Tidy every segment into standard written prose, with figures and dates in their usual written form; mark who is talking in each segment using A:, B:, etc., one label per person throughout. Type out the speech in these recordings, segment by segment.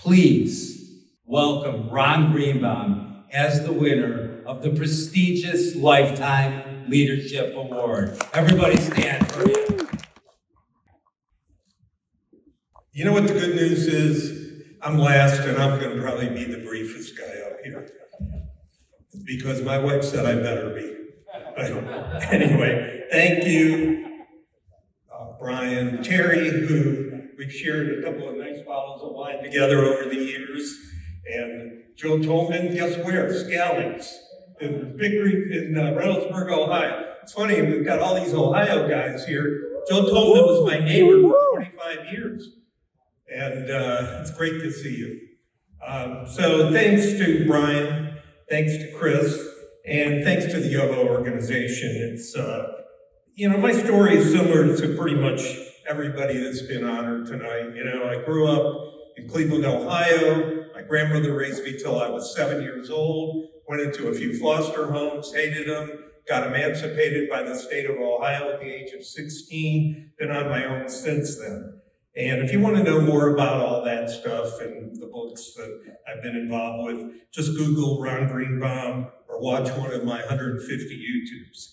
A: Please welcome Ron Greenbaum as the winner of the prestigious Lifetime Leadership Award. Everybody stand for him.
B: You know what the good news is? I'm last, and I'm going to probably be the briefest guy up here. Because my wife said I better be. But anyway, thank you, Brian, Terry, who we've shared a couple of nice bottles of wine together over the years. And Joe Tolman, guess where? Scallies. In Big Creek in Reynoldsburg, Ohio. It's funny, we've got all these Ohio guys here. Joe Tolman was my neighbor for 25 years. And it's great to see you. So thanks to Brian, thanks to Chris, and thanks to the Yoho organization. It's, my story is similar to pretty much everybody that's been honored tonight. I grew up in Cleveland, Ohio. My grandmother raised me till I was 7 years old, went into a few foster homes, hated them, got emancipated by the state of Ohio at the age of 16, been on my own since then. And if you want to know more about all that stuff and the books that I've been involved with, just Google Ron Greenbaum or watch one of my 150 YouTubes.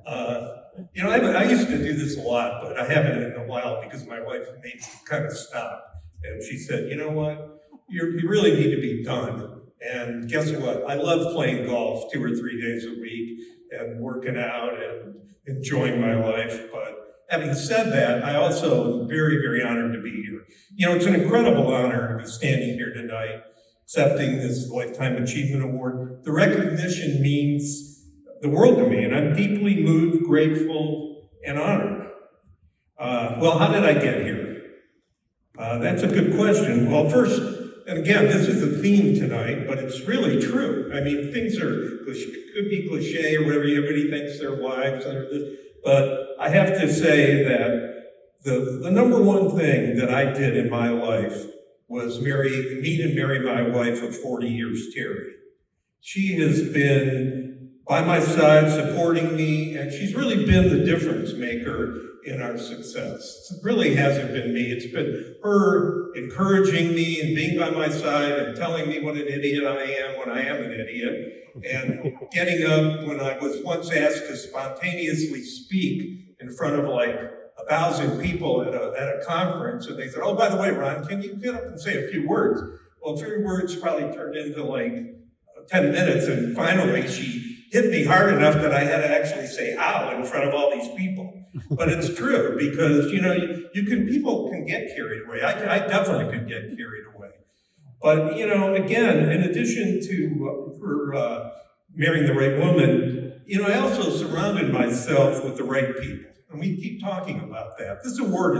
B: I used to do this a lot, but I haven't in a while because my wife made me kind of stop. And she said, you know what, you really need to be done. And guess what? I love playing golf 2 or 3 days a week and working out and enjoying my life. But having said that, I also am very, very honored to be here. It's an incredible honor to be standing here tonight, accepting this Lifetime Achievement Award. The recognition means the world to me, and I'm deeply moved, grateful, and honored. Well, how did I get here? That's a good question. Well, first, and again, this is a theme tonight, but it's really true. I mean, things could be cliche or whatever, everybody thinks their wives or this. But I have to say that the number one thing that I did in my life was meet and marry my wife of 40 years, Terry. She has been by my side, supporting me, and she's really been the difference maker in our success. It really hasn't been me. It's been her encouraging me and being by my side and telling me what an idiot I am when I am an idiot. And getting up when I was once asked to spontaneously speak in front of like 1,000 people at a conference, and they said, oh, by the way, Ron, can you get up and say a few words? Well, a few words probably turned into like 10 minutes, and finally she hit me hard enough that I had to actually say ow in front of all these people. But it's true, because people can get carried away. I definitely could get carried away. But, again, in addition to her marrying the right woman, I also surrounded myself with the right people. And we keep talking about that. This award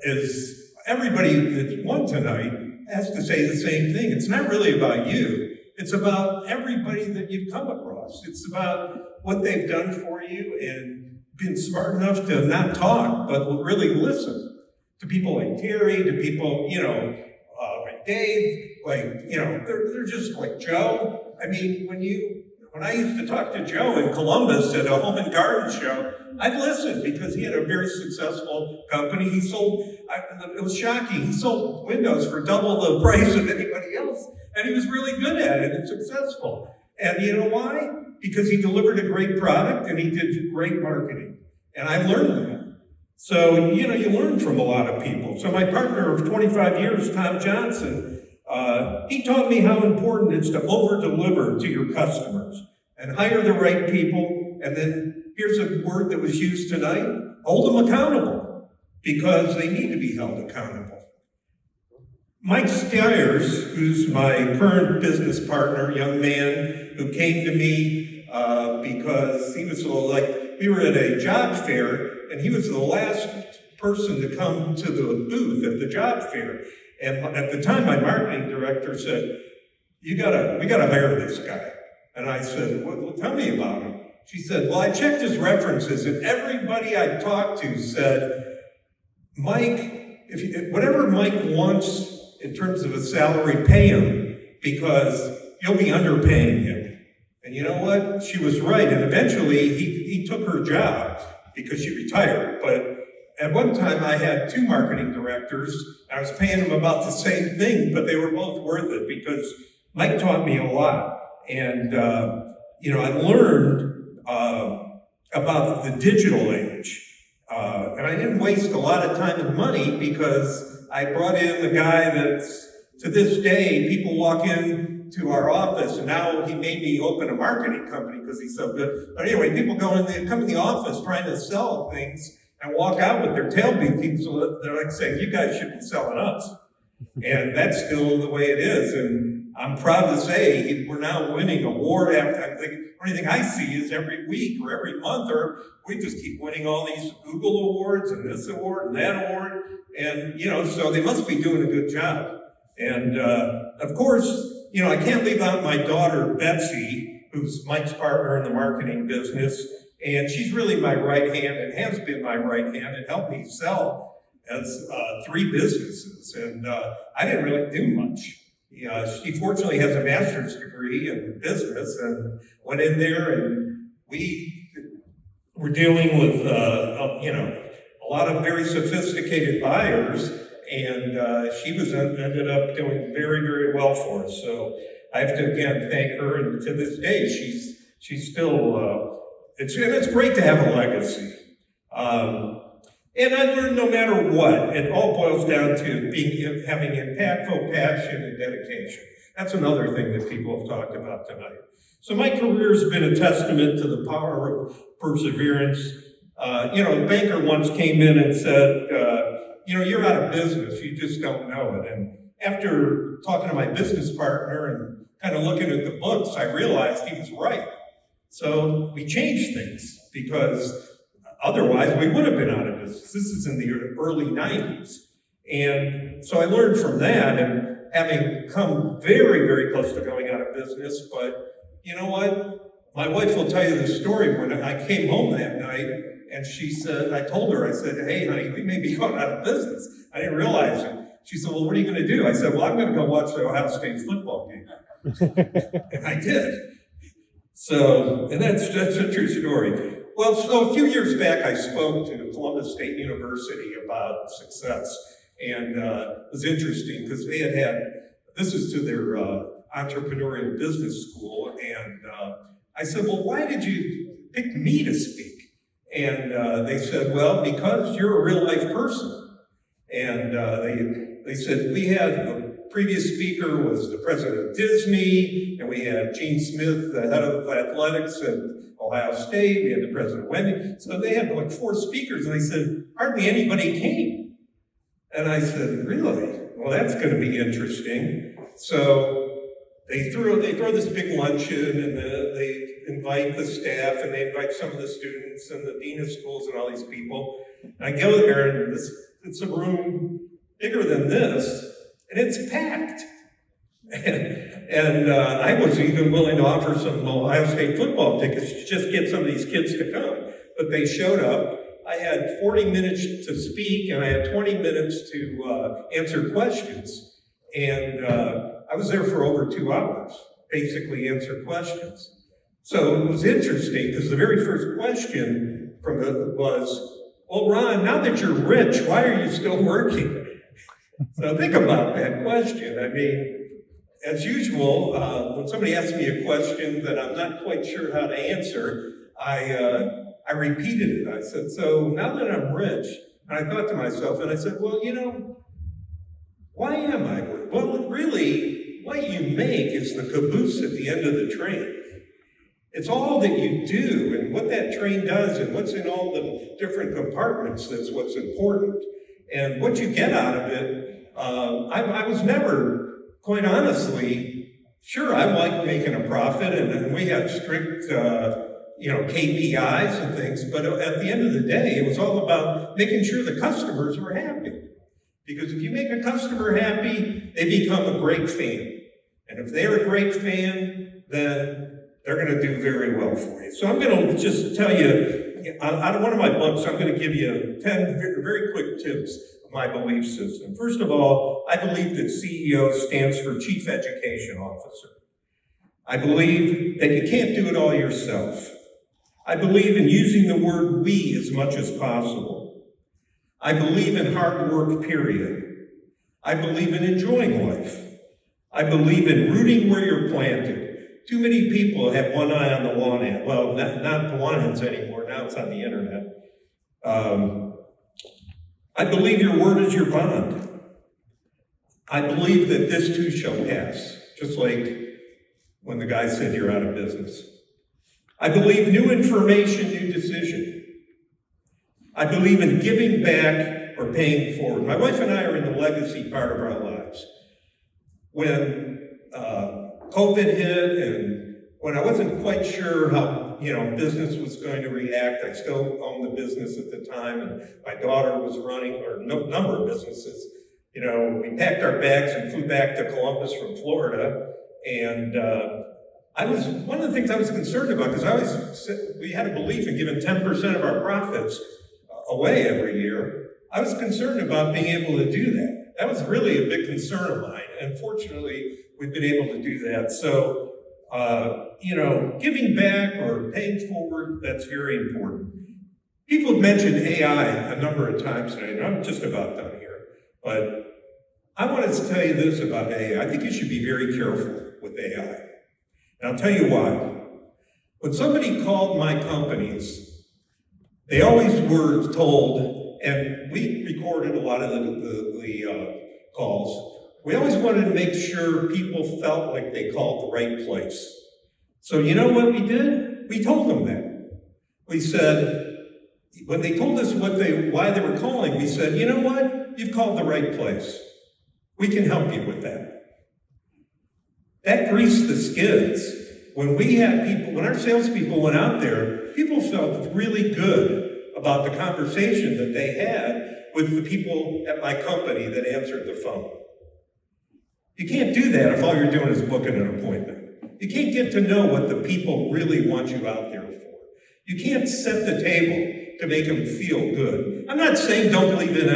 B: is everybody that won tonight has to say the same thing. It's not really about you. It's about everybody that you've come across. It's about what they've done for you and been smart enough to not talk, but really listen to people like Terry, to people, like Dave, they're just like Joe. I mean, when I used to talk to Joe in Columbus at a home and garden show, I'd listen because he had a very successful company. It was shocking. He sold windows for double the price of anybody else. And he was really good at it and successful. And you know why? Because he delivered a great product and he did great marketing. And I learned that. So, you learn from a lot of people. So my partner of 25 years, Tom Johnson, he taught me how important it's to over-deliver to your customers and hire the right people. And then here's a word that was used tonight, hold them accountable, because they need to be held accountable. Mike Stiers, who's my current business partner, young man who came to me because he was we were at a job fair, and he was the last person to come to the booth at the job fair. And at the time, my marketing director said, we gotta hire this guy. And I said, well, tell me about him. She said, well, I checked his references, and everybody I talked to said, Mike, whatever Mike wants in terms of a salary, pay him, because you'll be underpaying him. And you know what? She was right. And eventually he took her job because she retired. At one time, I had 2 marketing directors. I was paying them about the same thing, but they were both worth it because Mike taught me a lot. And, I learned about the digital age. And I didn't waste a lot of time and money because I brought in the guy that's, to this day, people walk in to our office, and now he made me open a marketing company because he's so good. But anyway, people come in the office trying to sell things and walk out with their tail between, so they're like saying, you guys should be selling us. And that's still the way it is. And I'm proud to say we're now winning award after, the only thing I see is every week or every month, or we just keep winning all these Google awards and this award and that award. And, so they must be doing a good job. And, of course, I can't leave out my daughter, Betsy, who's Mike's partner in the marketing business. And she's really my right hand and has been my right hand and helped me sell as 3 businesses. And I didn't really do much. She fortunately has a master's degree in business and went in there, and we were dealing with, a lot of very sophisticated buyers. And she ended up doing very, very well for us. So I have to again thank her. And to this day, she's still. It's great to have a legacy. And I learned no matter what, it all boils down to having impactful passion and dedication. That's another thing that people have talked about tonight. So my career's been a testament to the power of perseverance. A banker once came in and said, you're out of business, you just don't know it. And after talking to my business partner and kind of looking at the books, I realized he was right. So we changed things because otherwise we would have been out of business. This is in the early 90s. And so I learned from that, and having come very, very close to going out of business. But you know what? My wife will tell you the story. When I came home that night, and she said, I told her, I said, hey, honey, we may be going out of business. I didn't realize it. She said, well, what are you going to do? I said, well, I'm going to go watch the Ohio State football game. And I did. So, and that's a true story. Well, so a few years back, I spoke to Columbus State University about success. And it was interesting because they had, this is to their entrepreneurial business school. And I said, well, why did you pick me to speak? And they said, well, because you're a real life person. And they said, we had the previous speaker was the president of Disney, and we had Gene Smith, the head of athletics at Ohio State, we had the president of Wendy. So they had like 4 speakers, and they said, hardly anybody came. And I said, really? Well, that's going to be interesting. So they throw this big luncheon, and they invite the staff, and they invite some of the students and the dean of schools and all these people. And I go there, and it's a room bigger than this, and it's packed. And I was even willing to offer some Ohio State football tickets to just get some of these kids to come. But they showed up. I had 40 minutes to speak, and I had 20 minutes to answer questions. And I was there for over 2 hours, basically answer questions. So it was interesting, because the very first question was, well, Ron, now that you're rich, why are you still working? So think about that question. I mean, as usual, when somebody asks me a question that I'm not quite sure how to answer, I repeated it. I said, so now that I'm rich, and I thought to myself, and I said, well, why am I rich? Well, really, what you make is the caboose at the end of the train. It's all that you do, and what that train does, and what's in all the different compartments that's what's important. And what you get out of it, I was never, quite honestly, sure, I like making a profit, and we have strict, KPIs and things, but at the end of the day, it was all about making sure the customers were happy. Because if you make a customer happy, they become a great fan. And if they're a great fan, then they're going to do very well for you. So I'm going to just tell you, out of one of my books, I'm going to give you 10 very quick tips of my belief system. First of all, I believe that CEO stands for Chief Education Officer. I believe that you can't do it all yourself. I believe in using the word we as much as possible. I believe in hard work, period. I believe in enjoying life. I believe in rooting where you're planted. Too many people have one eye on the lawn ant. Well, not the lawn ants anymore. Now it's on the internet. I believe your word is your bond. I believe that this too shall pass, just like when the guy said you're out of business. I believe new information, new decision. I believe in giving back or paying forward. My wife and I are in the legacy part of our lives. When COVID hit and when I wasn't quite sure how business was going to react, I still owned the business at the time, and my daughter was running, or no number of businesses. We packed our bags and flew back to Columbus from Florida, and one of the things I was concerned about, because we had a belief in giving 10% of our profits away every year. I was concerned about being able to do that. That was really a big concern of mine, and fortunately, we've been able to do that. So, giving back or paying forward, that's very important. People have mentioned AI a number of times today, and I'm just about done here, but I wanted to tell you this about AI. I think you should be very careful with AI. And I'll tell you why. When somebody called my companies, they always were told, and we recorded a lot of the calls, we always wanted to make sure people felt like they called the right place. So you know what we did? We told them that. We said, when they told us why they were calling, we said, you know what? You've called the right place. We can help you with that. That greased the skids. When our salespeople went out there, people felt really good about the conversation that they had with the people at my company that answered the phone. You can't do that if all you're doing is booking an appointment. You can't get to know what the people really want you out there for. You can't set the table to make them feel good. I'm not saying don't believe in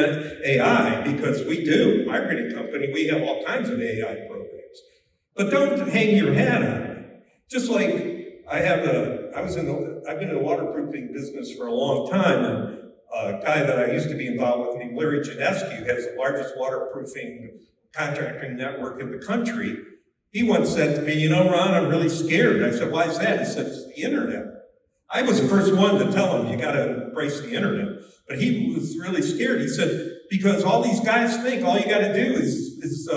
B: AI, because we do. My marketing company, we have all kinds of AI programs. But don't hang your hat on it. Just like I've been in the waterproofing business for a long time, and a guy that I used to be involved with named Larry Janescu has the largest waterproofing contracting network in the country. He once said to me, Ron, I'm really scared. I said, why is that? He said, it's the internet. I was the first one to tell him, you gotta embrace the internet. But he was really scared. He said, because all these guys think all you gotta do is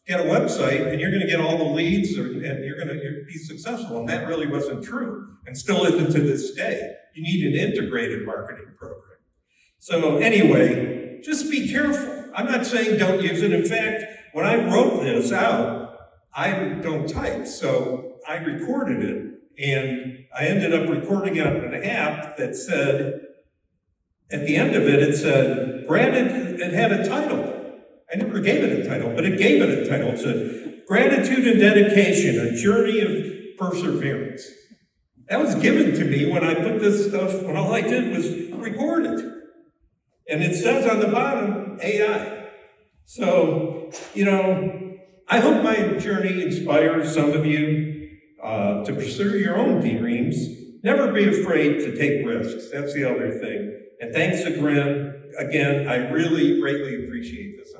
B: get a website and you're gonna get all the leads and you're gonna be successful. And that really wasn't true, and still isn't to this day. You need an integrated marketing program. So anyway, just be careful. I'm not saying don't use it. In fact, when I wrote this out, I don't type, so I recorded it, and I ended up recording it on an app that said, at the end of it, it said, it had a title. I never gave it a title, but it gave it a title. It said, Gratitude and Dedication, a Journey of Perseverance. That was given to me when I put this stuff, when all I did was record it. And it says on the bottom, AI. So, I hope my journey inspires some of you to pursue your own dreams. Never be afraid to take risks. That's the other thing. And thanks again. I really greatly appreciate this.